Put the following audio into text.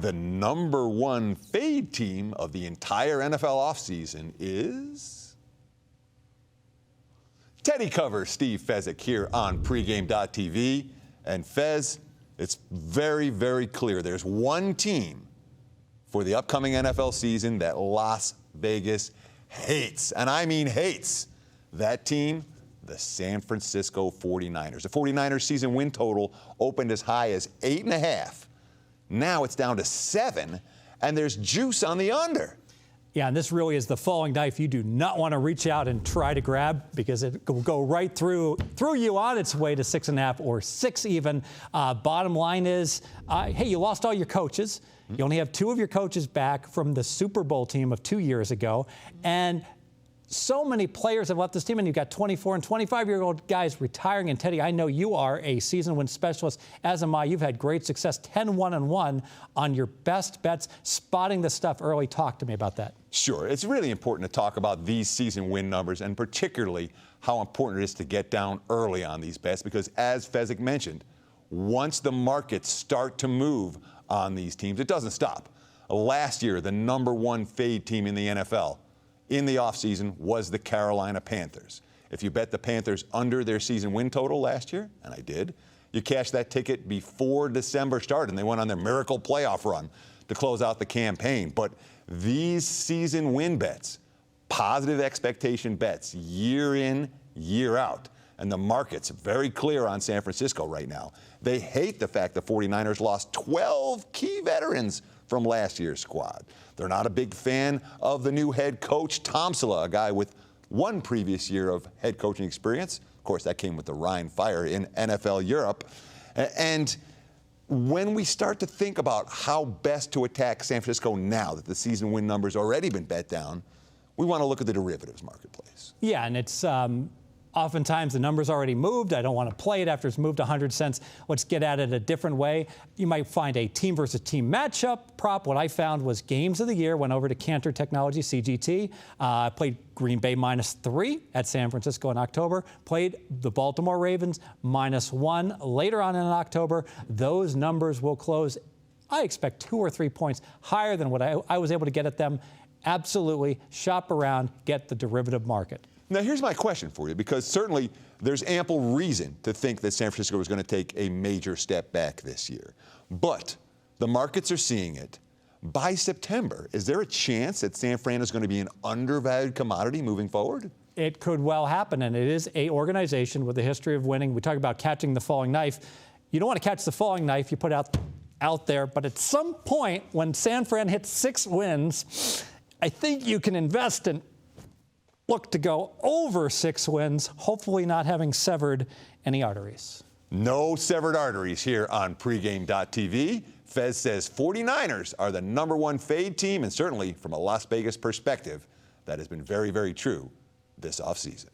The #1 fade team of the entire NFL offseason is... Teddy covers Steve Fezzik here on pregame.tv. And Fez, it's very, very clear. There's one team for the upcoming NFL season that Las Vegas hates. And I mean hates. That team, the San Francisco 49ers. The 49ers season win total opened as high as 8.5. Now it's down to 7, and there's juice on the under. Yeah, and this really is the falling knife you do not want to reach out and try to grab, because it will go right through you on its way to 6.5 or 6 even. Bottom line is, hey, you lost all your coaches. You only have 2 of your coaches back from the Super Bowl team of 2 years ago. And so many players have left this team, and you've got 24 and 25-year-old guys retiring. And Teddy, I know you are a season win specialist, as am I. You've had great success, 10-1-1 on your best bets, spotting the stuff early. Talk to me about that. Sure. It's really important to talk about these season win numbers, and particularly how important it is to get down early on these bets, because as Fezzik mentioned, once the markets start to move on these teams, it doesn't stop. Last year, the #1 fade team in the NFL in the offseason was the Carolina Panthers. If you bet the Panthers under their season win total last year, and I did, you cashed that ticket before December started, and they went on their miracle playoff run to close out the campaign. But these season win bets, positive expectation bets, year in, year out, and the market's very clear on San Francisco right now. They hate the fact the 49ers lost 12 key veterans from last year's squad. They're not a big fan of the new head coach, Tomsula, a guy with 1 previous year of head coaching experience. Of course, that came with the Rhine Fire in NFL Europe. And when we start to think about how best to attack San Francisco now that the season win number's already been bet down, we want to look at the derivatives marketplace. Yeah, and it's oftentimes the number's already moved. I don't want to play it after it's moved 100 cents. Let's get at it a different way. You might find a team versus team matchup prop. What I found was games of the year. Went over to Cantor Technology, CGT. Played Green Bay -3 at San Francisco in October. Played the Baltimore Ravens -1 later on in October. Those numbers will close, I expect, 2 or 3 points higher than what I was able to get at them. Absolutely shop around, get the derivative market. Now, here's my question for you, because certainly there's ample reason to think that San Francisco is going to take a major step back this year. But the markets are seeing it. By September, is there a chance that San Fran is going to be an undervalued commodity moving forward? It could well happen, and it is a organization with a history of winning. We talk about catching the falling knife. You don't want to catch the falling knife. You put it out there. But at some point, when San Fran hits 6 wins, I think you can invest and look to go over 6 wins, hopefully not having severed any arteries. No severed arteries here on pregame.tv. Fez says 49ers are the #1 fade team, and certainly from a Las Vegas perspective, that has been very, very true this offseason.